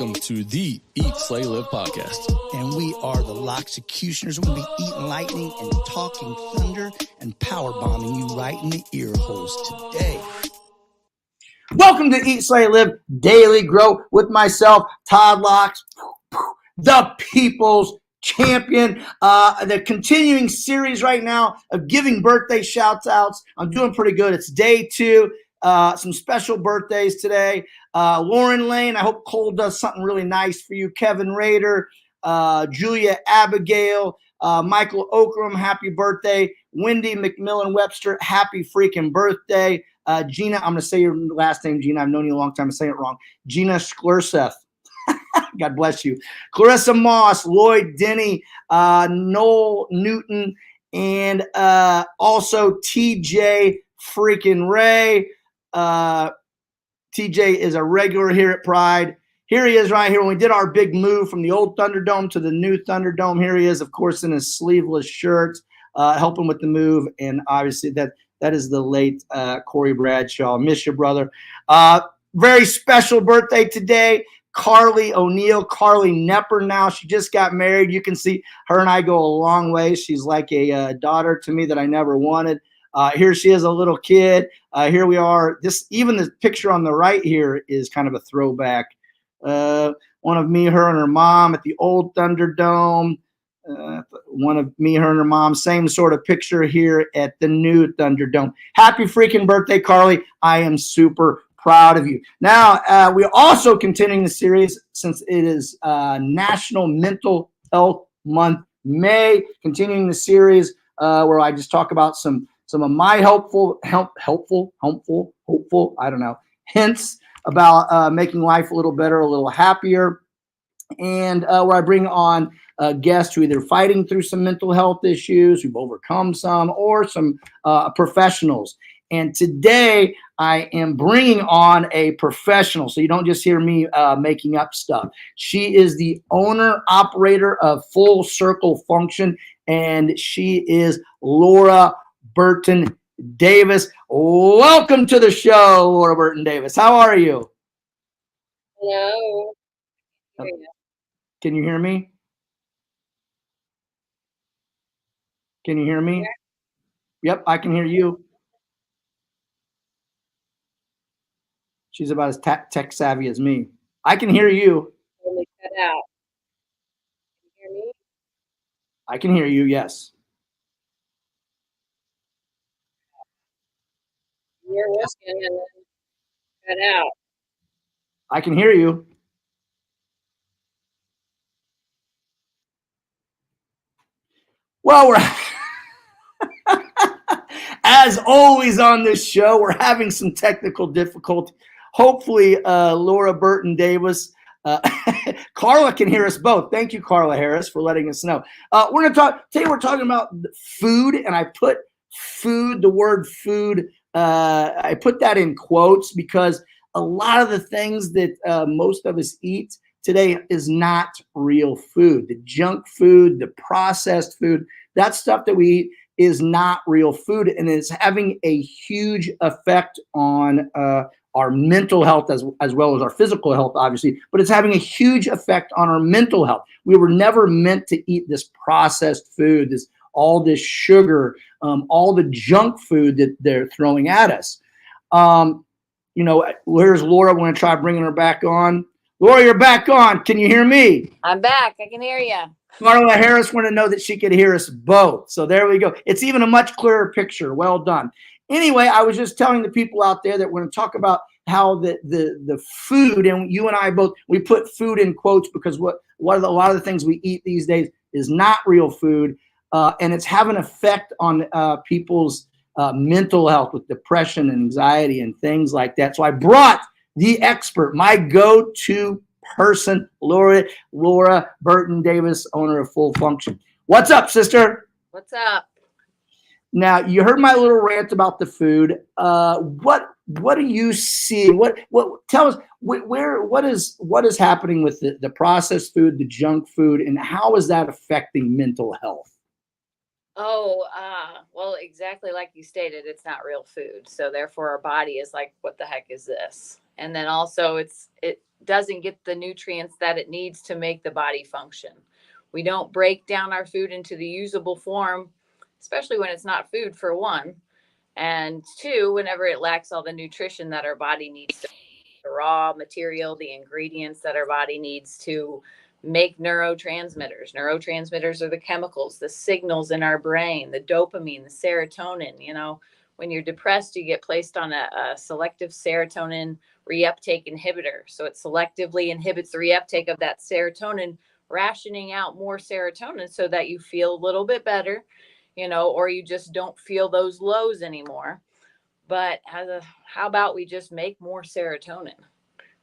Welcome to the Eat, Slay, Live podcast. And we are the Loxecutioners. We're going to be eating lightning and talking thunder and power bombing you right in the ear holes today. Welcome to Eat, Slay, Live Daily Grow with myself, Todd Locks, the People's Champion. The continuing series right now of giving birthday shout outs. I'm doing pretty good. It's day 2. Some special birthdays today. Lauren Lane, I hope Cole does something really nice for you. Kevin Rader, Julia Abigail, Michael Okram, happy birthday. Wendy McMillan Webster, happy freaking birthday. Gina, I'm going to say your last name, Gina. I've known you a long time. I'm saying it wrong. Gina Sklerseth. God bless you. Clarissa Moss, Lloyd Denny, Noel Newton, and also TJ freaking Ray. TJ is a regular here at Pride. Here he is right here when we did our big move from the old Thunderdome to the new Thunderdome. Here he is, of course, in his sleeveless shirt, helping with the move. And obviously that is the late Corey Bradshaw. Miss you, brother. Very special birthday today. Carly O'Neill, Carly Nepper now. She just got married. You can see her and I go a long way. She's like a daughter to me that I never wanted. Here she is, a little kid. Here we are. Even the picture on the right here is kind of a throwback. One of me, her, and her mom at the old Thunderdome. One of me, her, and her mom. Same sort of picture here at the new Thunderdome. Happy freaking birthday, Carly. I am super proud of you. Now, we're also continuing the series since it is National Mental Health Month, May. Continuing the series where I just talk about some of my hopeful, I don't know, hints about making life a little better, a little happier, and where I bring on guests who either fighting through some mental health issues, who've overcome some, or some professionals. And today I am bringing on a professional, so you don't just hear me making up stuff. She is the owner, operator of Full Circle Function, and she is Laura Burton-Davis. Welcome to the show, Laura Burton-Davis. How are you? Hello. Can you hear me? Can you hear me? Yeah. Yep, I can hear you. She's about as tech savvy as me. I can hear you. Let me cut out. Can you hear me? I can hear you, yes. You're working and then cut out. I can hear you. Well, we're as always on this show, we're having some technical difficulty. Hopefully, Laura Burton-Davis, Carla can hear us both. Thank you, Carla Harris, for letting us know. We're going to today we're talking about food, and I put food, the word food, I put that in quotes because a lot of the things that most of us eat today is not real food. The junk food, the processed food, that stuff that we eat is not real food, and it's having a huge effect on our mental health as well as our physical health, obviously, but it's having a huge effect on our mental health. We were never meant to eat this processed food, all this sugar, all the junk food that they're throwing at us. Here's Laura. We're going to try bringing her back on. Laura, you're back on. Can you hear me? I'm back. I can hear you. Carla Harris wanted to know that she could hear us both. So there we go. It's even a much clearer picture. Well done. Anyway, I was just telling the people out there that we're going to talk about how the food, and you and I both, we put food in quotes because a lot of the things we eat these days is not real food, and it's having an effect on people's mental health with depression and anxiety and things like that. So I brought the expert, my go-to person, Laura Burton-Davis, owner of Full Function. What's up, sister? What's up? Now, you heard my little rant about the food. What do you see? Tell us what is happening with the processed food, the junk food, and how is that affecting mental health? Oh, well, exactly like you stated, it's not real food. So therefore our body is like, what the heck is this? And then also doesn't get the nutrients that it needs to make the body function. We don't break down our food into the usable form, especially when it's not food, for one. And two, whenever it lacks all the nutrition that our body needs, the raw material, the ingredients that our body needs to make neurotransmitters. Neurotransmitters are the chemicals, the signals in our brain, the dopamine, the serotonin. You know, when you're depressed, you get placed on a selective serotonin reuptake inhibitor. So it selectively inhibits the reuptake of that serotonin, rationing out more serotonin so that you feel a little bit better, you know, or you just don't feel those lows anymore. But how about we just make more serotonin?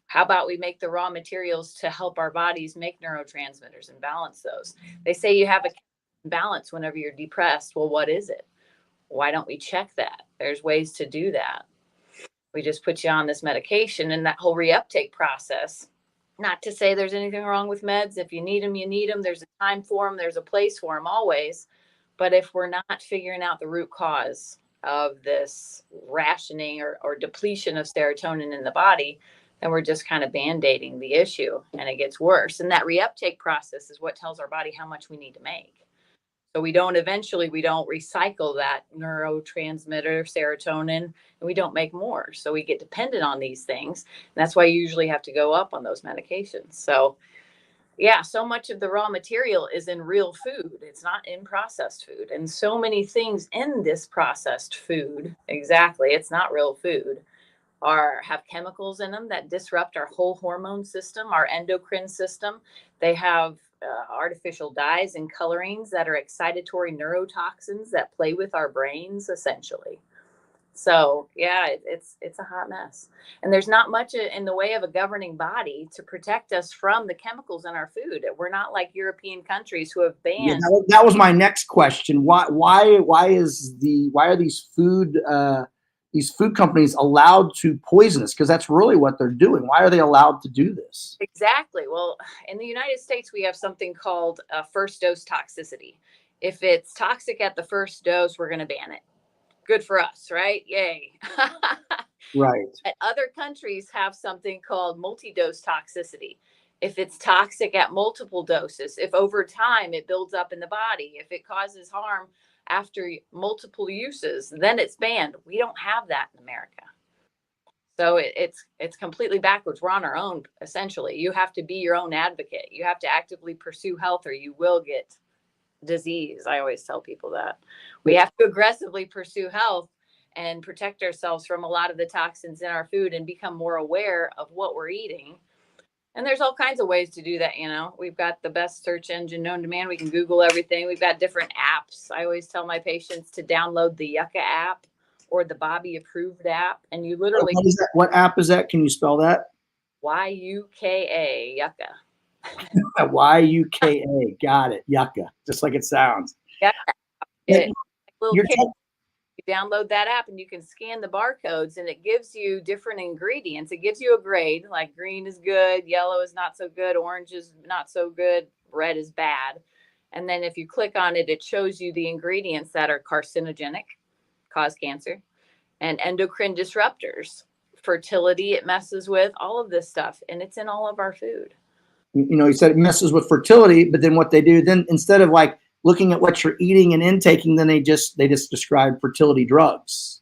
How about we make the raw materials to help our bodies make neurotransmitters and balance those? They say you have a balance whenever you're depressed. Well, what is it? Why don't we check that? There's ways to do that. We just put you on this medication, and that whole reuptake process. Not to say there's anything wrong with meds. If you need them, you need them. There's a time for them. There's a place for them always. But if we're not figuring out the root cause of this rationing or depletion of serotonin in the body, then we're just kind of band-aiding the issue, and it gets worse. And that reuptake process is what tells our body how much we need to make. So we don't recycle that neurotransmitter, serotonin, and we don't make more. So we get dependent on these things. And that's why you usually have to go up on those medications. So yeah, so much of the raw material is in real food. It's not in processed food. And so many things in this processed food, exactly, it's not real food, have chemicals in them that disrupt our whole hormone system, our endocrine system. They have artificial dyes and colorings that are excitatory neurotoxins that play with our brains, essentially. So yeah, it's a hot mess. And there's not much in the way of a governing body to protect us from the chemicals in our food. We're not like European countries who have banned. Yeah, that was my next question. Why are these food companies allowed to poison us? Because that's really what they're doing. Why are they allowed to do this? Exactly. Well, in the United States, we have something called first dose toxicity. If it's toxic at the first dose, we're going to ban it. Good for us, right? Yay. Right. And other countries have something called multi-dose toxicity. If it's toxic at multiple doses, if over time it builds up in the body, if it causes harm after multiple uses, then it's banned. We don't have that in America. So it's completely backwards. We're on our own, essentially. You have to be your own advocate. You have to actively pursue health, or you will get disease. I always tell people that. We have to aggressively pursue health and protect ourselves from a lot of the toxins in our food and become more aware of what we're eating. And there's all kinds of ways to do that. You know, we've got the best search engine known to man. We can Google everything. We've got different apps. I always tell my patients to download the Yucca app or the Bobby approved app. And you literally. What is that? What app is that? Can you spell that? Yuka, Yucca. Yuka. Got it. Yucca. Just like it sounds. Yeah. You download that app and you can scan the barcodes, and it gives you different ingredients. It gives you a grade, like green is good, yellow is not so good, orange is not so good, red is bad. And then if you click on it, it shows you the ingredients that are carcinogenic, cause cancer, and endocrine disruptors, fertility, it messes with all of this stuff. And it's in all of our food. You know, he said it messes with fertility, but then what they do, then instead of like looking at what you're eating and intaking, then they just describe fertility drugs.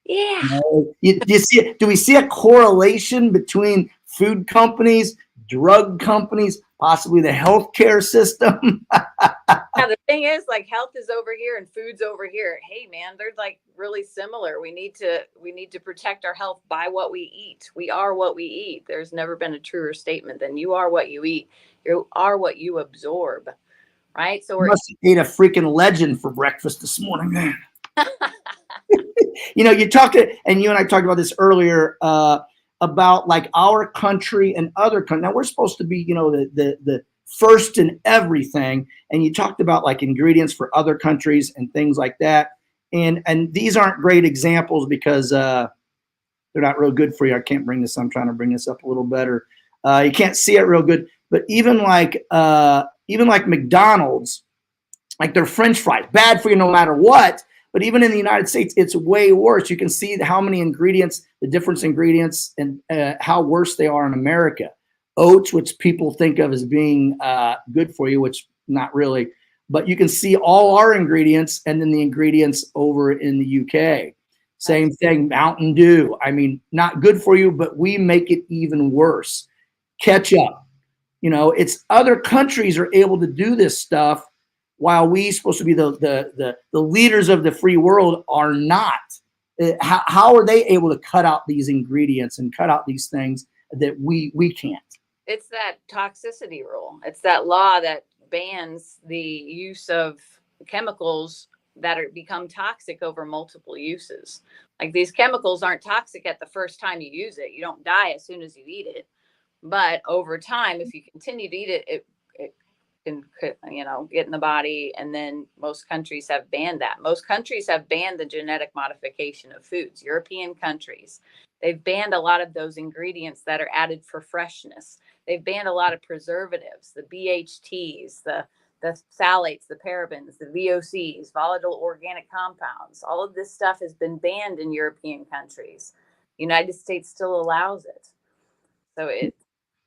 Yeah. You see, do we see a correlation between food companies, drug companies, possibly the healthcare system? Yeah, the thing is, like, health is over here and food's over here. Hey, man, they're like really similar. We need to protect our health by what we eat. We are what we eat. There's never been a truer statement than you are what you eat. You are what you absorb. Right. So we must have ate a freaking legend for breakfast this morning, man. You know, you and I talked about this earlier about like our country and other countries. Now we're supposed to be, you know, the first in everything. And you talked about like ingredients for other countries and things like that. And these aren't great examples because they're not real good for you. I can't bring this. I'm trying to bring this up a little better. You can't see it real good. But even like McDonald's, like their French fries, bad for you no matter what. But even in the United States, it's way worse. You can see how many ingredients, the different ingredients, and how worse they are in America. oats, which people think of as being good for you, which not really. But you can see all our ingredients and then the ingredients over in the UK. Same thing, Mountain Dew. I mean, not good for you, but we make it even worse. Ketchup. It's other countries are able to do this stuff while we supposed to be the leaders of the free world are not. How are they able to cut out these ingredients and cut out these things that we can't? It's that toxicity rule. It's that law that bans the use of chemicals that become toxic over multiple uses. Like, these chemicals aren't toxic at the first time you use it. You don't die as soon as you eat it. But over time, if you continue to eat it, it can, get in the body. And then most countries have banned that. Most countries have banned the genetic modification of foods. European countries, they've banned a lot of those ingredients that are added for freshness. They've banned a lot of preservatives, the BHTs, the phthalates, the parabens, the VOCs, volatile organic compounds. All of this stuff has been banned in European countries. The United States still allows it. So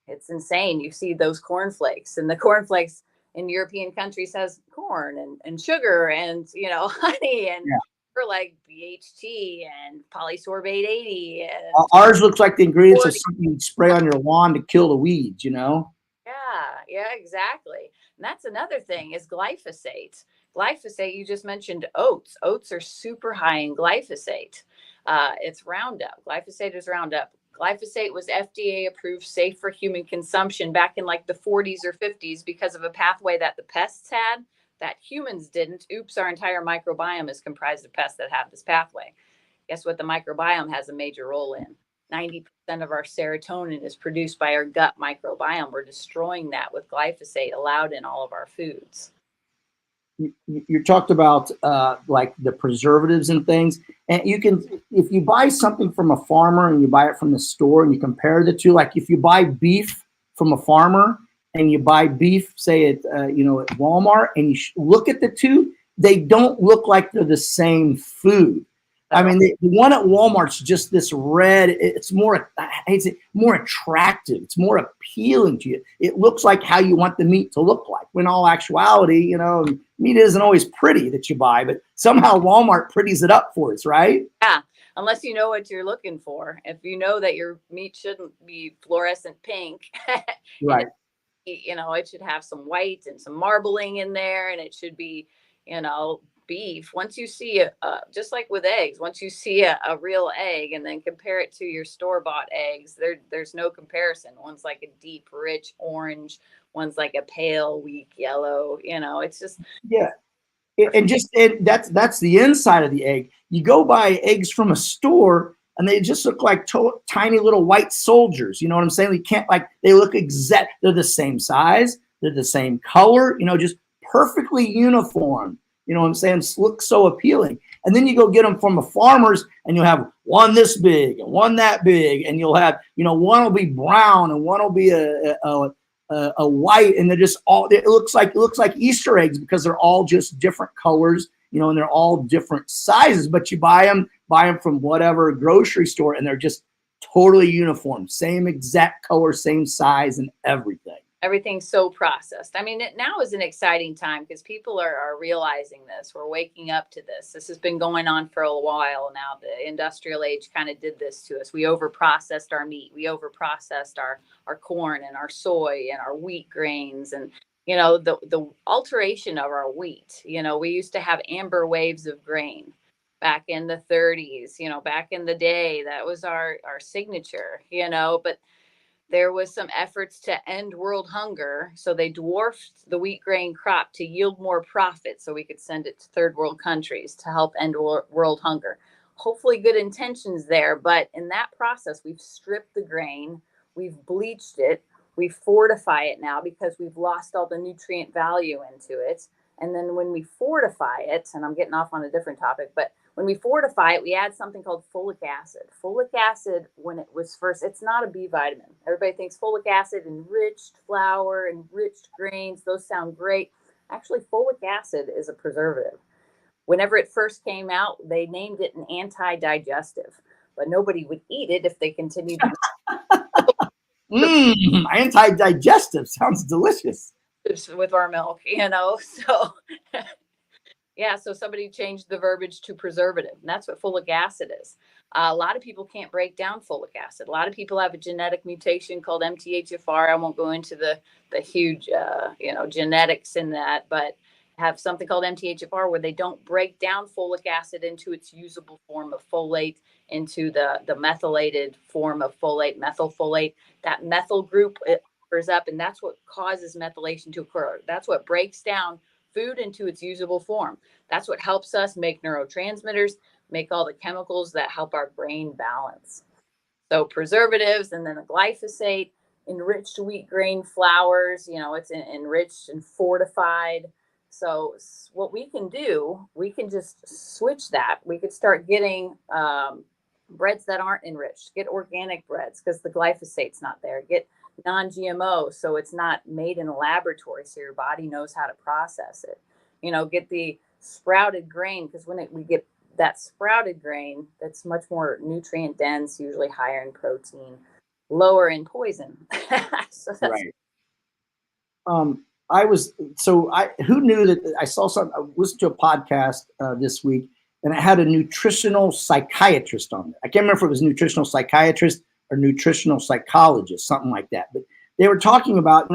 it's insane. You see those cornflakes, and the cornflakes in European countries has corn and sugar and, honey and for like BHT and polysorbate 80. And ours looks like the ingredients of something you spray on your lawn to kill the weeds, Yeah, exactly. And that's another thing is glyphosate. Glyphosate, you just mentioned oats. Oats are super high in glyphosate. It's Roundup. Glyphosate is Roundup. Glyphosate was FDA approved, safe for human consumption back in like the 40s or 50s because of a pathway that the pests had that humans didn't. Oops, our entire microbiome is comprised of pests that have this pathway. Guess what the microbiome has a major role in? 90% of our serotonin is produced by our gut microbiome. We're destroying that with glyphosate allowed in all of our foods. You talked about like the preservatives and things, and you can, if you buy something from a farmer and you buy it from the store and you compare the two, like if you buy beef from a farmer and you buy beef, say at at Walmart, and you look at the two, they don't look like they're the same food. I mean, the one at Walmart's just this red. It's more, more attractive. It's more appealing to you. It looks like how you want the meat to look like. When all actuality, meat isn't always pretty that you buy, but somehow Walmart pretties it up for us, right? Yeah, unless you know what you're looking for. If you know that your meat shouldn't be fluorescent pink, right? It should have some white and some marbling in there, and it should be, beef. Once you see just like with eggs, once you see a real egg and then compare it to your store-bought eggs, there's no comparison. One's like a deep, rich orange, one's like a pale, weak yellow. It's just and that's the inside of the egg. You go buy eggs from a store and they just look like tiny little white soldiers. You know what I'm saying? You can't, they look exact. They're the same size. They're the same color. Just perfectly uniform. You know what I'm saying? Looks so appealing. And then you go get them from the farmers and you'll have one this big and one that big. And you'll have, one will be brown and one will be a white. And they're just all, it looks like Easter eggs because they're all just different colors, and they're all different sizes. But you buy them from whatever grocery store and they're just totally uniform. Same exact color, same size and everything. Everything's so processed. I mean, now is an exciting time because people are realizing this. We're waking up to this. This has been going on for a while now. The industrial age kind of did this to us. We overprocessed our meat. We overprocessed our corn and our soy and our wheat grains and, the alteration of our wheat. We used to have amber waves of grain back in the 30s, back in the day. That was our signature, but there was some efforts to end world hunger. So they dwarfed the wheat grain crop to yield more profit so we could send it to third world countries to help end world hunger. Hopefully good intentions there. But in that process, we've stripped the grain, we've bleached it, we fortify it now because we've lost all the nutrient value into it. And then when we fortify it, and I'm getting off on a different topic, but when we fortify it, we add something called folic acid. Folic acid, when it was first, it's not a B vitamin. Everybody thinks folic acid, enriched flour, enriched grains, those sound great. Actually, folic acid is a preservative. Whenever it first came out, they named it an anti-digestive, but nobody would eat it if they continued to Anti-digestive sounds delicious. With our milk, so yeah, so somebody changed the verbiage to preservative, and that's what folic acid is. A lot of people can't break down folic acid. A lot of people have a genetic mutation called MTHFR. I won't go into the huge genetics in that, but have something called MTHFR where they don't break down folic acid into its usable form of folate, into the methylated form of folate, methylfolate. That methyl group occurs up, and that's what causes methylation to occur. That's what breaks down food into its usable form. That's what helps us make neurotransmitters, make all the chemicals that help our brain balance. So preservatives, and then the glyphosate, enriched wheat grain flours, it's enriched and fortified. So what we can do, we can just switch that. We could start getting breads that aren't enriched, get organic breads because the glyphosate's not there, get non-GMO, so it's not made in a laboratory, so your body knows how to process it. Get the sprouted grain, because when we get that sprouted grain, that's much more nutrient dense, usually higher in protein, lower in poison. So that's right. Who knew that? I saw something. I listened to a podcast this week, and it had a nutritional psychiatrist on it. I can't remember if it was nutritional psychiatrist or nutritional psychologist, something like that. But they were talking about,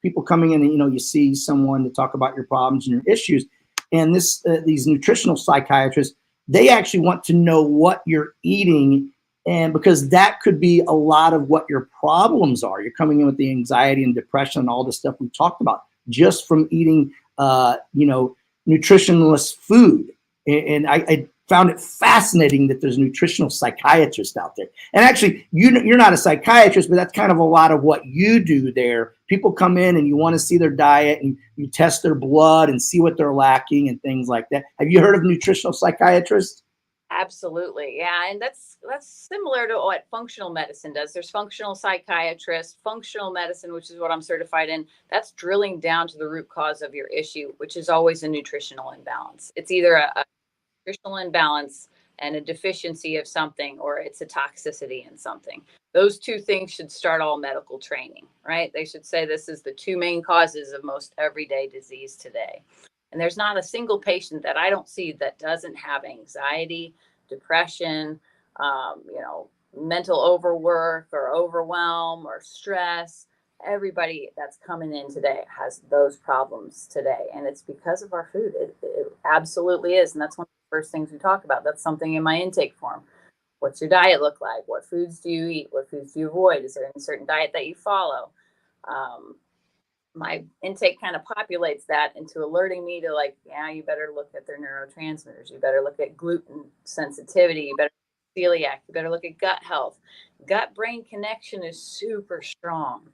people coming in and, you see someone to talk about your problems and your issues. And these nutritional psychiatrists, they actually want to know what you're eating. And because that could be a lot of what your problems are. You're coming in with the anxiety and depression and all the stuff we talked about just from eating, nutritionless food. And I found it fascinating that there's nutritional psychiatrists out there. And actually, you're not a psychiatrist, but that's kind of a lot of what you do there. People come in and you want to see their diet and you test their blood and see what they're lacking and things like that. Have you heard of nutritional psychiatrists? Absolutely. Yeah. And that's similar to what functional medicine does. There's functional psychiatrists, functional medicine, which is what I'm certified in. That's drilling down to the root cause of your issue, which is always a nutritional imbalance. It's either a nutritional imbalance and a deficiency of something, or it's a toxicity in something. Those two things should start all medical training, right? They should say this is the two main causes of most everyday disease today. And there's not a single patient that I don't see that doesn't have anxiety, depression, mental overwork or overwhelm or stress. Everybody that's coming in today has those problems today. And it's because of our food. It absolutely is. And that's one of the first things we talk about. That's something in my intake form. What's your diet look like? What foods do you eat? What foods do you avoid? Is there a certain diet that you follow? My intake kind of populates that into alerting me to you better look at their neurotransmitters. You better look at gluten sensitivity. You better look at celiac. You better look at gut health. Gut-brain connection is super strong.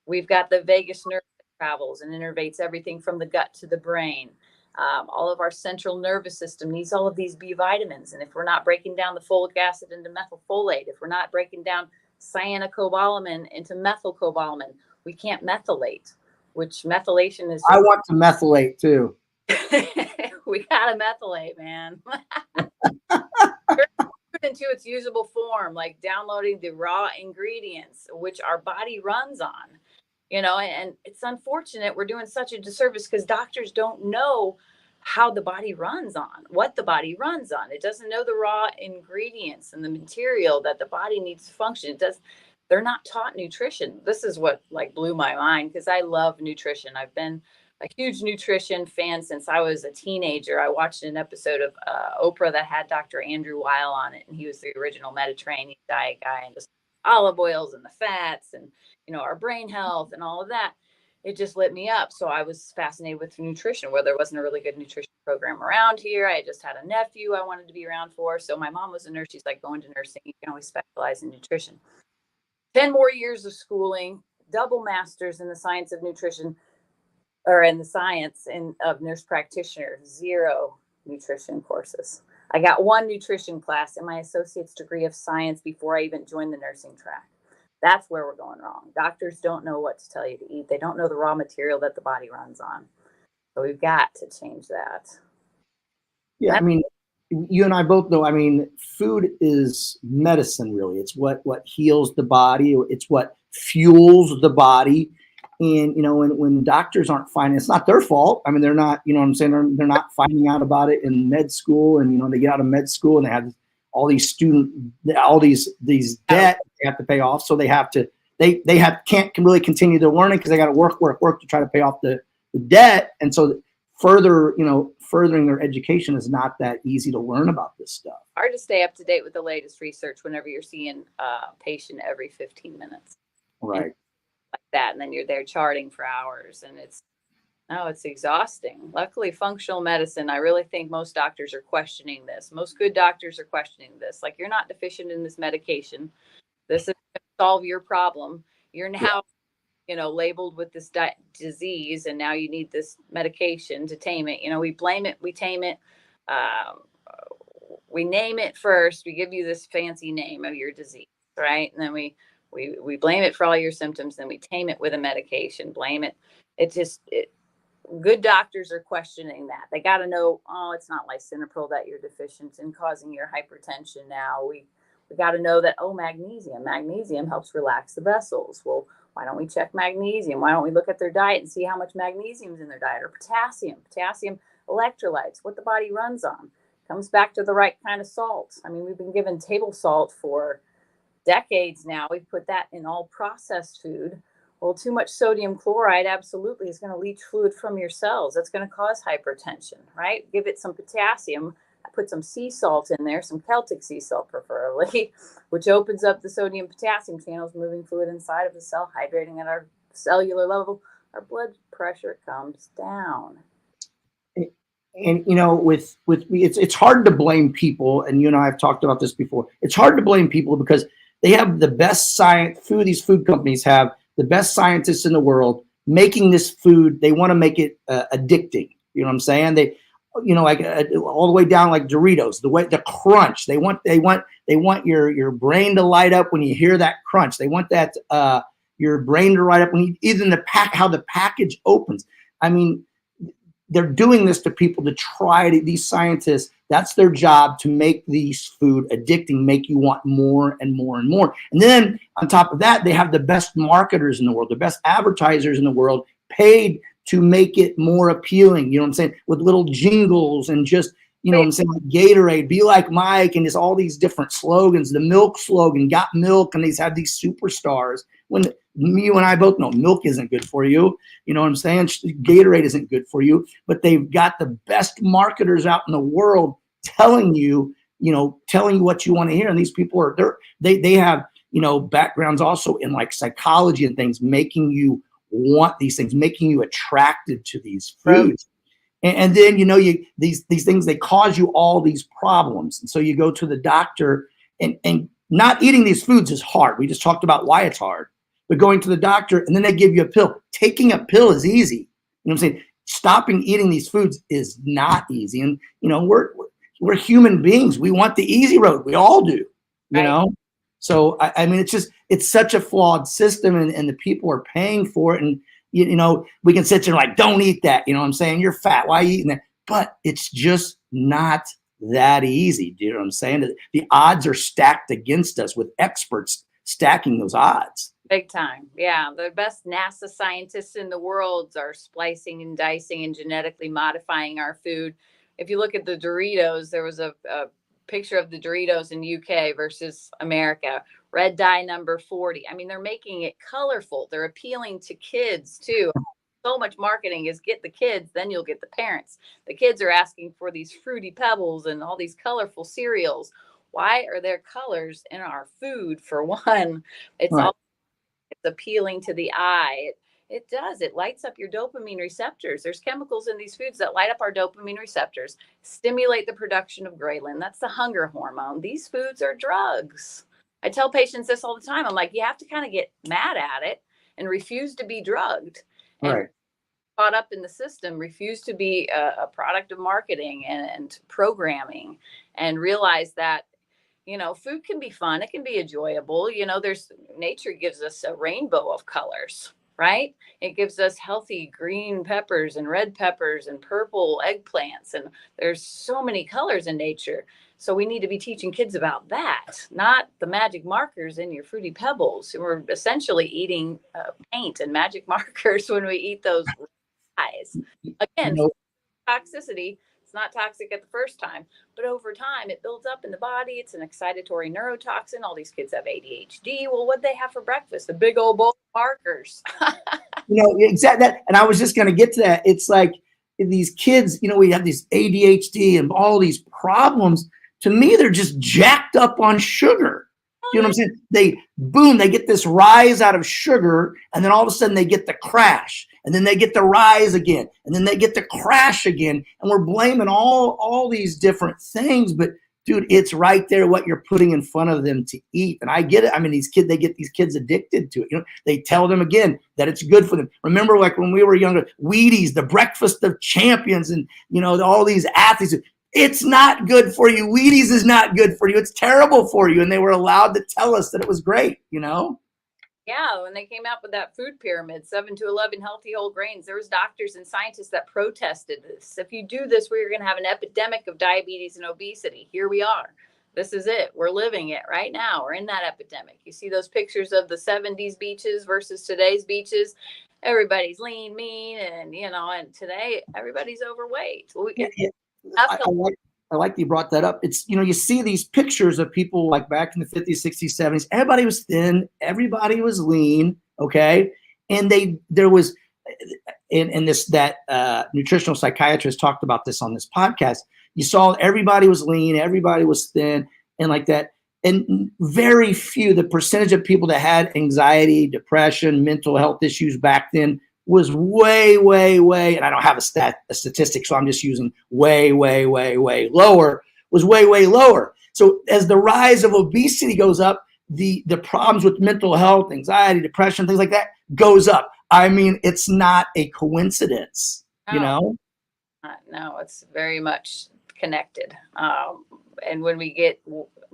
We've got the vagus nerve that travels and innervates everything from the gut to the brain. All of our central nervous system needs all of these B vitamins. And if we're not breaking down the folic acid into methylfolate, if we're not breaking down cyanocobalamin into methylcobalamin, we can't methylate, which methylation is. I want to methylate too. We got to methylate, man. Into its usable form, like downloading the raw ingredients, which our body runs on. And it's unfortunate we're doing such a disservice because doctors don't know how the body runs on, what the body runs on. It doesn't know the raw ingredients and the material that the body needs to function. They're not taught nutrition. This is what blew my mind because I love nutrition. I've been a huge nutrition fan since I was a teenager. I watched an episode of Oprah that had Dr. Andrew Weil on it, and he was the original Mediterranean diet guy, and just olive oils and the fats and our brain health and all of that. It just lit me up. So I was fascinated with nutrition, where there wasn't a really good nutrition program around here. I just had a nephew I wanted to be around for. So my mom was a nurse. She's like, going to nursing, you can always specialize in nutrition. 10 more years of schooling, double masters in the science of nutrition, or in the science of nurse practitioner, 0 nutrition courses. I got 1 nutrition class in my associate's degree of science before I even joined the nursing track. That's where we're going wrong. Doctors don't know what to tell you to eat. They don't know the raw material that the body runs on. So we've got to change that. Yeah, I mean, you and I both know, food is medicine, really. It's what heals the body. It's what fuels the body. And, when doctors aren't finding, it's not their fault. I mean, they're not, you know what I'm saying? They're not finding out about it in med school. And, they get out of med school and they have all these debt they have to pay off. So they have to, can't really continue their learning because they got to work to try to pay off the debt. And so furthering their education is not that easy to learn about this stuff. Hard to stay up to date with the latest research whenever you're seeing a patient every 15 minutes. Right. Like that. And then you're there charting for hours and it's exhausting. Luckily, functional medicine, I really think most doctors are questioning this. Most good doctors are questioning this. Like, you're not deficient in this medication. This is going to solve your problem. You're now, labeled with this disease, and now you need this medication to tame it. We blame it, we tame it. We name it first. We give you this fancy name of your disease, right? And then we blame it for all your symptoms. Then we tame it with a medication, blame it. Good doctors are questioning that. They got to know, it's not lisinopril that you're deficient in causing your hypertension now. We got to know that, magnesium helps relax the vessels. Well, why don't we check magnesium? Why don't we look at their diet and see how much magnesium is in their diet? Or potassium electrolytes, what the body runs on. Comes back to the right kind of salt. I mean, we've been given table salt for decades now. We've put that in all processed food. Well, too much sodium chloride absolutely is going to leach fluid from your cells. That's going to cause hypertension, right? Give it some potassium. I put some sea salt in there, some Celtic sea salt preferably, which opens up the sodium potassium channels, moving fluid inside of the cell, hydrating at our cellular level. Our blood pressure comes down. And with it's hard to blame people, and you and I have talked about this before. It's hard to blame people because they have the best science. These food companies have the best scientists in the world making this food. They want to make it addicting. You know what I'm saying? They, all the way down like Doritos, the crunch. They want your brain to light up when you hear that crunch. They want that your brain to light up when how the package opens. I mean, they're doing this to people to these scientists, that's their job, to make these food addicting, make you want more and more and more. And then on top of that, they have the best marketers in the world, the best advertisers in the world, paid to make it more appealing, you know what I'm saying, with little jingles and just, what I'm saying, like Gatorade, be like Mike, and just all these different slogans. The milk slogan, got milk, and these have these superstars. When you and I both know milk isn't good for you, you know what I'm saying? Gatorade isn't good for you, but they've got the best marketers out in the world telling you what you want to hear. And these people they have, backgrounds also in like psychology and things, making you want these things, making you attracted to these foods. And then, these things, they cause you all these problems. And so you go to the doctor, and not eating these foods is hard. We just talked about why it's hard. But going to the doctor, and then they give you a pill. Taking a pill is easy. You know what I'm saying? Stopping eating these foods is not easy. And, we're human beings. We want the easy road. We all do, you know? So, I mean, it's such a flawed system, and the people are paying for it. And, we can sit there like, don't eat that. You know what I'm saying? You're fat. Why are you eating that? But it's just not that easy. Do you know what I'm saying? The odds are stacked against us, with experts stacking those odds. Big time. Yeah. The best NASA scientists in the world are splicing and dicing and genetically modifying our food. If you look at the Doritos, there was a picture of the Doritos in UK versus America. Red dye number 40. I mean, they're making it colorful. They're appealing to kids too. So much marketing is get the kids, then you'll get the parents. The kids are asking for these fruity pebbles and all these colorful cereals. Why are there colors in our food? For one, it's appealing to the eye. It does. It lights up your dopamine receptors. There's chemicals in these foods that light up our dopamine receptors, stimulate the production of ghrelin. That's the hunger hormone. These foods are drugs. I tell patients this all the time. I'm like, you have to kind of get mad at it and refuse to be drugged. And caught up in the system, refuse to be a product of marketing and programming, and realize that, food can be fun. It can be enjoyable. Nature gives us a rainbow of colors, right? It gives us healthy green peppers and red peppers and purple eggplants. And there's so many colors in nature. So we need to be teaching kids about that, not the magic markers in your Fruity Pebbles. We're essentially eating paint and magic markers when we eat those pies. Again, toxicity. It's not toxic at the first time, but over time it builds up in the body. It's an excitatory neurotoxin. All these kids have ADHD. Well, what'd they have for breakfast? The big old bowl of markers. Exactly that. And I was just going to get to that. It's like these kids, we have these ADHD and all these problems. To me, they're just jacked up on sugar. You know what I'm saying? They get this rise out of sugar, and then all of a sudden they get the crash, and then they get the rise again, and then they get the crash again. And we're blaming all these different things, but dude, it's right there what you're putting in front of them to eat. And I get it. I mean, they get these kids addicted to it. They tell them again that it's good for them. Remember, like when we were younger, Wheaties, the breakfast of champions, and all these athletes. It's not good for you. Wheaties is not good for you. It's terrible for you. And they were allowed to tell us that it was great, Yeah, when they came out with that food pyramid, 7 to 11 healthy whole grains, there was doctors and scientists that protested this. If you do this, we're going to have an epidemic of diabetes and obesity. Here we are. This is it. We're living it right now. We're in that epidemic. You see those pictures of the 70s beaches versus today's beaches. Everybody's lean, mean, and and today everybody's overweight. I like that you brought that up. It's, you see these pictures of people like back in the 50s, 60s, 70s. Everybody was thin. Everybody was lean. Okay. And nutritional psychiatrist talked about this on this podcast. You saw everybody was lean. Everybody was thin and like that. And very few, the percentage of people that had anxiety, depression, mental health issues back then was way, way, way, and I don't have a statistic, so I'm just using way, way, way, way lower, was way, way lower. So as the rise of obesity goes up, the problems with mental health, anxiety, depression, things like that goes up. I mean, it's not a coincidence, No, it's very much connected. And when we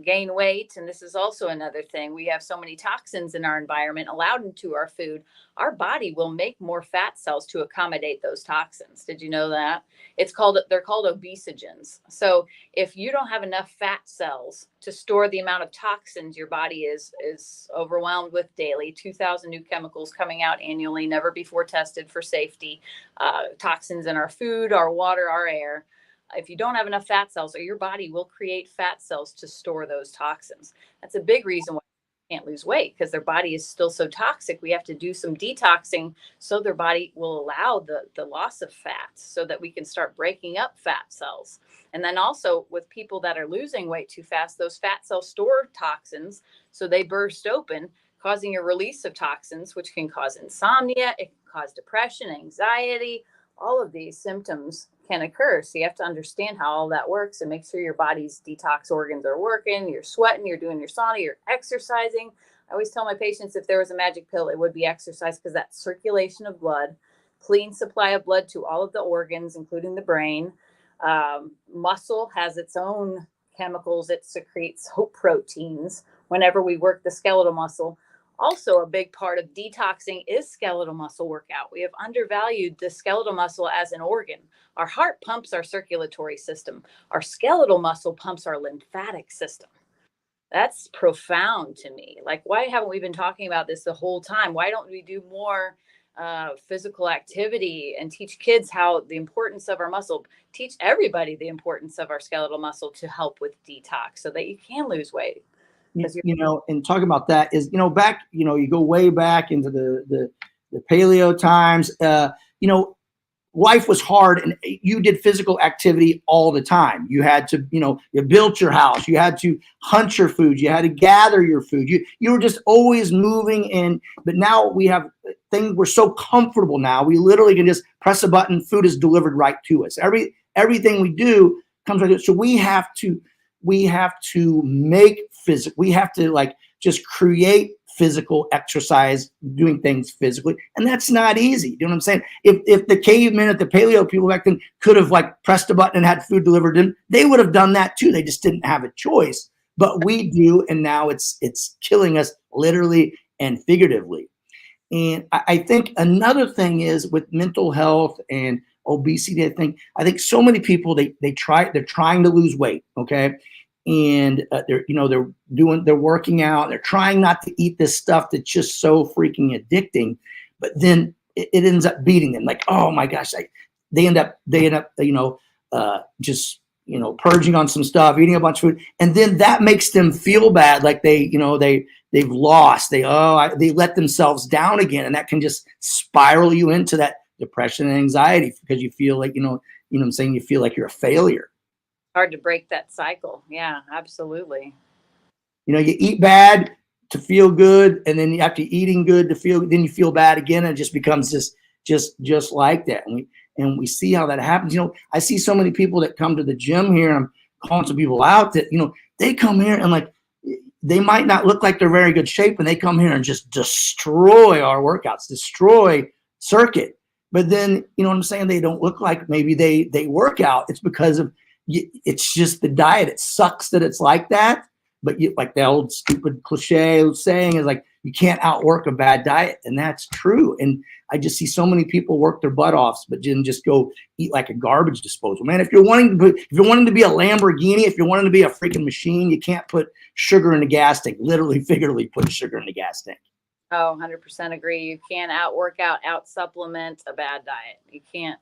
gain weight, and this is also another thing, we have so many toxins in our environment allowed into our food, our body will make more fat cells to accommodate those toxins. Did you know that? They're called obesogens. So if you don't have enough fat cells to store the amount of toxins your body is overwhelmed with daily, 2,000 new chemicals coming out annually, never before tested for safety, toxins in our food, our water, our air. If you don't have enough fat cells, or your body will create fat cells to store those toxins. That's a big reason why they can't lose weight, because their body is still so toxic. We have to do some detoxing so their body will allow the loss of fat so that we can start breaking up fat cells. And then also with people that are losing weight too fast, those fat cells store toxins, so they burst open, causing a release of toxins, which can cause insomnia, it can cause depression, anxiety. All of these symptoms can occur. So you have to understand how all that works and make sure your body's detox organs are working, you're sweating, you're doing your sauna, you're exercising. I always tell my patients, if there was a magic pill, it would be exercise, because that circulation of blood, clean supply of blood to all of the organs, including the brain. Muscle has its own chemicals. It secretes hope proteins whenever we work the skeletal muscle. Also, a big part of detoxing is skeletal muscle workout. We have undervalued the skeletal muscle as an organ. Our heart pumps our circulatory system. Our skeletal muscle pumps our lymphatic system. That's profound to me. Like, why haven't we been talking about this the whole time? Why don't we do more physical activity and teach kids the importance of our muscle, teach everybody the importance of our skeletal muscle to help with detox so that you can lose weight? And talking about that is, back, you go way back into the paleo times, life was hard and you did physical activity all the time. You had to, you built your house, you had to hunt your food, you had to gather your food. You were just always moving but now we have things, we're so comfortable now. We literally can just press a button, food is delivered right to us. Everything we do comes right to us. So we have to make physical, we have to just create physical exercise, doing things physically. And that's not easy. You know what I'm saying? If the cavemen at the paleo people back then could have pressed a button and had food delivered to them, they would have done that too. They just didn't have a choice, but we do. And now it's killing us literally and figuratively. And I think another thing is with mental health and obesity. I think so many people they're trying to lose weight, okay, and they're working out. They're trying not to eat this stuff that's just so freaking addicting, but then it ends up beating them. Like, oh my gosh, they end up just purging on some stuff, eating a bunch of food, and then that makes them feel bad, like they've lost. They let themselves down again, and that can just spiral you into that depression and anxiety because you feel like what I'm saying, you feel like you're a failure. Hard to break that cycle. Yeah, absolutely. You eat bad to feel good, and then after eating good then you feel bad again, and it just becomes just like that. And we see how that happens. I see so many people that come to the gym here, and I'm calling some people out that, they come here and like, they might not look like they're very good shape, and they come here and just destroy our workouts, destroy circuit. But then, what I'm saying, they don't look like maybe they work out. It's because of, it's just the diet. It sucks that it's like that. But like the old stupid cliche saying is like, you can't outwork a bad diet. And that's true. And I just see so many people work their butt off, but then just go eat like a garbage disposal. Man, if you're wanting to be a Lamborghini, if you're wanting to be a freaking machine, you can't put sugar in the gas tank. Literally, figuratively, put sugar in the gas tank. Oh, 100% agree. You can't out supplement a bad diet. You can't.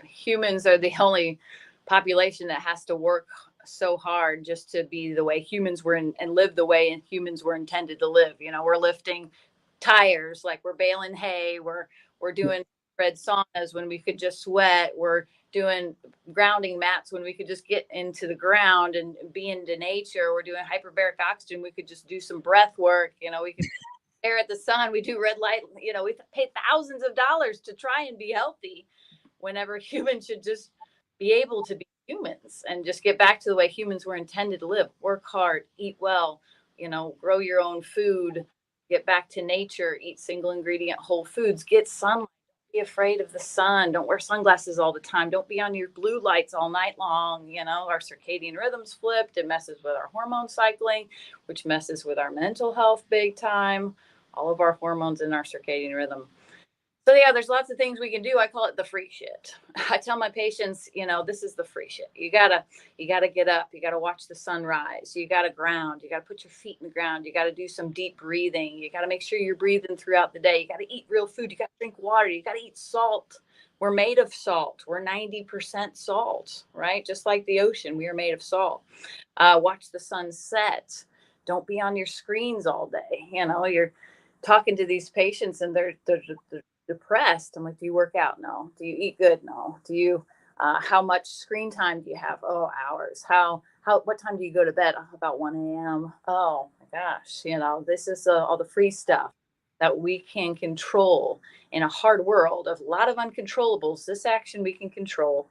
Humans are the only population that has to work so hard just to be the way humans were and live the way humans were intended to live. We're lifting tires, like we're baling hay, we're doing red saunas when we could just sweat, we're doing grounding mats when we could just get into the ground and be into nature, we're doing hyperbaric oxygen, we could just do some breath work, we could stare at the sun, we do red light, we pay thousands of dollars to try and be healthy, whenever humans should just be able to be humans and just get back to the way humans were intended to live. Work hard, eat well, grow your own food, get back to nature, eat single ingredient whole foods, get sunlight, don't be afraid of the sun, don't wear sunglasses all the time, don't be on your blue lights all night long. Our circadian rhythms flipped, it messes with our hormone cycling, which messes with our mental health big time, all of our hormones in our circadian rhythm. So yeah, there's lots of things we can do. I call it the free shit. I tell my patients, this is the free shit. You gotta get up. You gotta watch the sunrise. You gotta ground. You gotta put your feet in the ground. You gotta do some deep breathing. You gotta make sure you're breathing throughout the day. You gotta eat real food. You gotta drink water. You gotta eat salt. We're made of salt. We're 90% salt, right? Just like the ocean, we are made of salt. Watch the sun set. Don't be on your screens all day. You're talking to these patients and they're depressed. I'm like, do you work out? No. Do you eat good? No. Do you, how much screen time do you have? Oh, hours. What time do you go to bed? Oh, about 1 a.m. Oh my gosh. This is all the free stuff that we can control in a hard world of a lot of uncontrollables. This action we can control.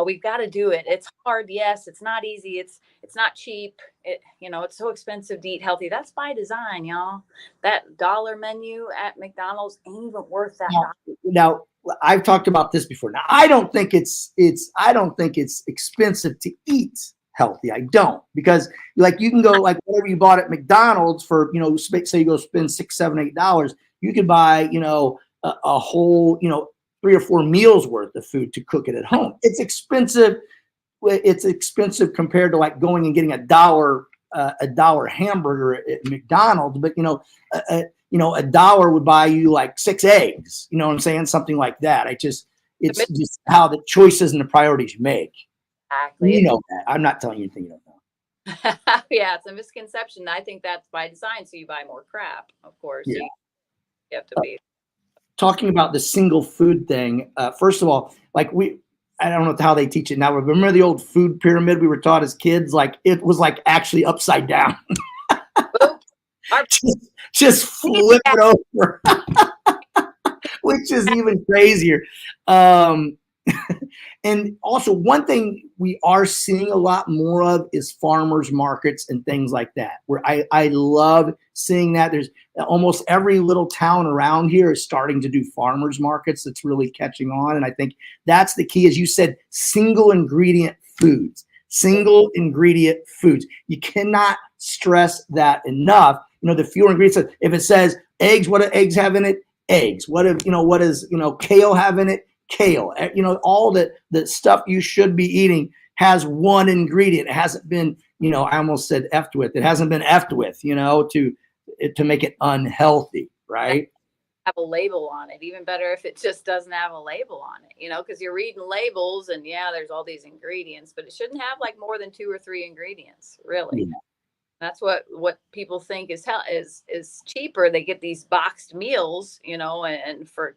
We've got to do it. It's hard. Yes. It's not easy. It's not cheap. It's so expensive to eat healthy. That's by design, y'all. That dollar menu at McDonald's ain't even worth that. Now, I've talked about this before. Now, I don't think it's expensive to eat healthy. I don't, because like you can go like whatever you bought at McDonald's for, say you go spend $6, $7, $8, you could buy, a whole, 3 or 4 meals worth of food to cook it at home. It's expensive. It's expensive compared to like going and getting a dollar hamburger at McDonald's. But a dollar would buy you like 6 eggs. You know what I'm saying? Something like that. It's just how the choices and the priorities you make. Exactly. You know that. I'm not telling you anything you don't know. Yeah, it's a misconception. I think that's by design, so you buy more crap. Of course, yeah. You have to be. Talking about the single food thing, first of all, like I don't know how they teach it now. Remember the old food pyramid we were taught as kids? Like it was like actually upside down. just flip it over, which is even crazier. And also one thing we are seeing a lot more of is farmers markets and things like that, where I love seeing that. There's almost every little town around here is starting to do farmers markets. That's really catching on. And I think that's the key, as you said, single ingredient foods. You cannot stress that enough. The fewer ingredients, if it says Eggs, what do eggs have in it? Eggs. What does kale have in it? Kale. All the stuff you should be eating has one ingredient. It hasn't been, I almost said effed with. It hasn't been effed with, to make it unhealthy, right? Have a label on it. Even better if it just doesn't have a label on it, because you're reading labels and there's all these ingredients, but it shouldn't have like more than 2 or 3 ingredients, really. Yeah. That's what people think is cheaper. They get these boxed meals, and for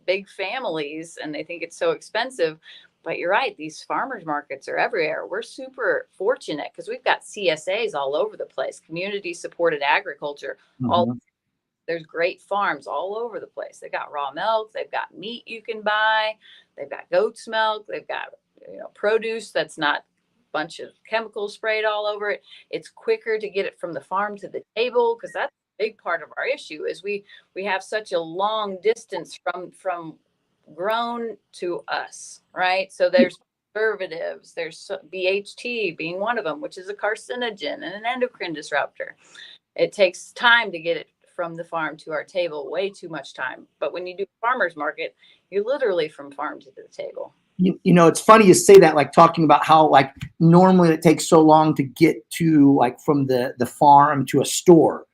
big families, and they think it's so expensive. But you're right. These farmers markets are everywhere. We're super fortunate because we've got CSAs all over the place, community supported agriculture. Mm-hmm. There's great farms all over the place. They got raw milk. They've got meat you can buy. They've got goat's milk. They've got produce that's not bunch of chemicals sprayed all over it. It's quicker to get it from the farm to the table, because that's a big part of our issue is we have such a long distance from grown to us, right? So there's preservatives, there's BHT being one of them, which is a carcinogen and an endocrine disruptor. It takes time to get it from the farm to our table, way too much time. But when you do farmers market, you're literally from farm to the table. It's funny you say that, like talking about how like normally it takes so long to get to like from the farm to a store,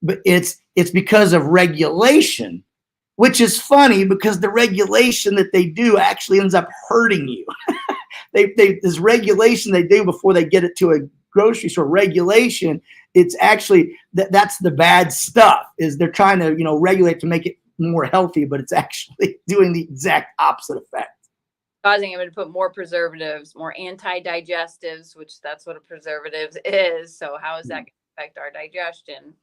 but it's because of regulation, which is funny because the regulation that they do actually ends up hurting you. This regulation they do before they get it to a grocery store regulation. It's actually that's the bad stuff, is they're trying to, regulate to make it more healthy, but it's actually doing the exact opposite effect. Causing them to put more preservatives, more anti-digestives, which that's what a preservative is. So how is that going to affect our digestion,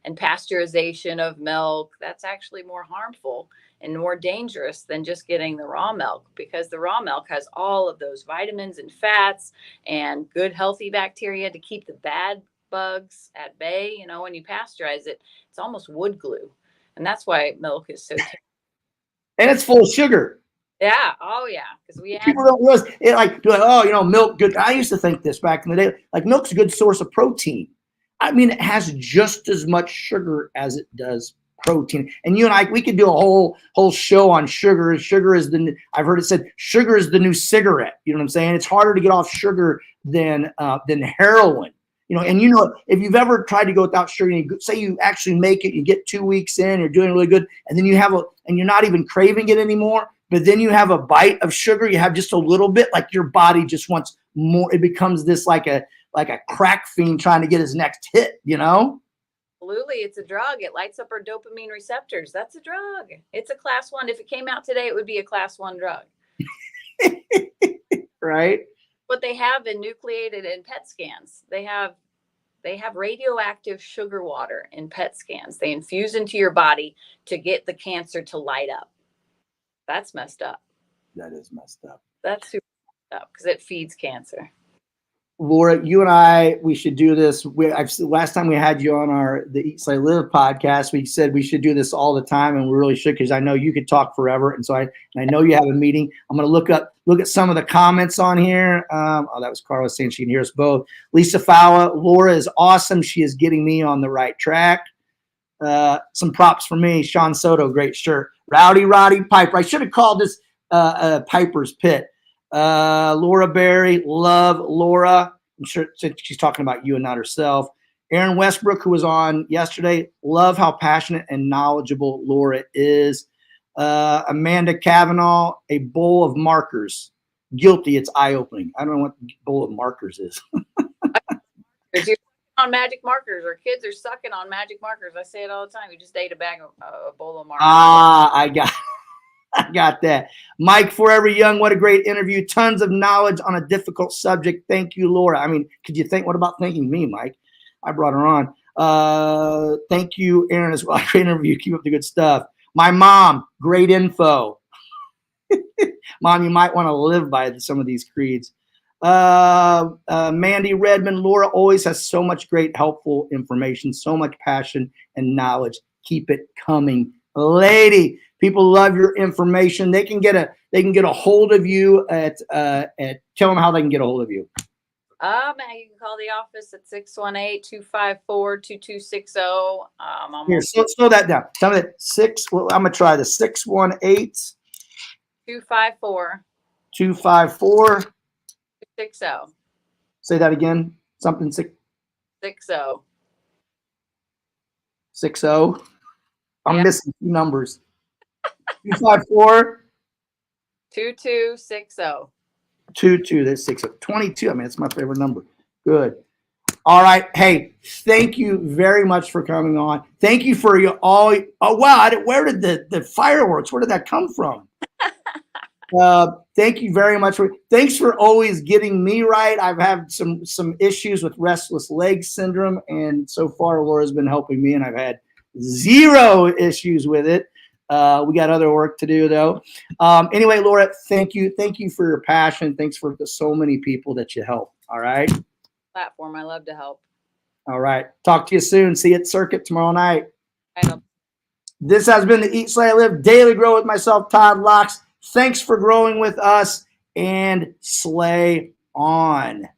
and pasteurization of milk? That's actually more harmful and more dangerous than just getting the raw milk, because the raw milk has all of those vitamins and fats and good healthy bacteria to keep the bad bugs at bay. When you pasteurize it, it's almost wood glue. And that's why milk is so terrible. And it's full of sugar. Yeah. Oh, yeah. Because people don't realize it. Like, milk good. I used to think this back in the day. Like, milk's a good source of protein. I mean, it has just as much sugar as it does protein. And you and I, we could do a whole show on sugar. Sugar is I've heard it said, sugar is the new cigarette. You know what I'm saying? It's harder to get off sugar than heroin. And if you've ever tried to go without sugar, and say you actually make it, you get 2 weeks in, you're doing really good, and then and you're not even craving it anymore. But then you have a bite of sugar, you have just a little bit, like your body just wants more. It becomes this like a crack fiend trying to get his next hit, Absolutely. It's a drug. It lights up our dopamine receptors. That's a drug. It's a class 1. If it came out today, it would be a class 1 drug. Right. What they have enucleated in PET scans, they have radioactive sugar water in PET scans. They infuse into your body to get the cancer to light up. That's messed up. That is messed up. That's super messed up because it feeds cancer. Laura, you and I, we should do this. Last time we had you on the Eat, Slay, Live podcast, we said we should do this all the time, and we really should, because I know you could talk forever, and so I know you have a meeting. I'm going to look at some of the comments on here. That was Carla saying she can hear us both. Lisa Fowler, Laura is awesome. She is getting me on the right track. Some props for me. Sean Soto, great shirt. Rowdy Roddy Piper. I should have called this Piper's Pit. Laura Berry, love Laura. I'm sure she's talking about you and not herself. Aaron Westbrook, who was on yesterday, love how passionate and knowledgeable Laura is. Amanda Kavanaugh, a bowl of markers. Guilty, it's eye-opening. I don't know what a bowl of markers is. If you're on magic markers, or kids are sucking on magic markers, I say it all the time. You just ate a bag of a bowl of markers. I got that. Mike, Forever Young, what a great interview. Tons of knowledge on a difficult subject. Thank you, Laura. I mean, could you think, what about thanking me, Mike? I brought her on. Thank you, Aaron, as well. Great interview. Keep up the good stuff. My mom, great info. Mom, you might want to live by some of these creeds. Mandy Redmond, Laura always has so much great, helpful information, so much passion and knowledge. Keep it coming. Lady, people love your information. They can get a hold of you at tell them how they can get a hold of you. You can call the office at 618-254-2260. Here, slow that down. Tell me that I'm gonna try the 618 254 254. 260. Say that again. Something 60. 60. I'm Yeah. missing two numbers. 254 2260. 22. That's 60. 22. I mean, it's my favorite number. Good. All right. Hey, thank you very much for coming on. Thank you for your all. Oh wow! Where did the fireworks? Where did that come from? Thank you very much. Thanks for always getting me right. I've had some issues with restless leg syndrome, and so far Laura's been helping me, and I've had zero issues with it. We got other work to do though. Anyway, Laura, thank you for your passion. Thanks for so many people that you help. All right. Platform. I love to help. All right. Talk to you soon. See you at Circuit tomorrow night. I know. This has been the Eat, Slay, Live Daily Grow with myself, Todd Locks. Thanks for growing with us, and slay on.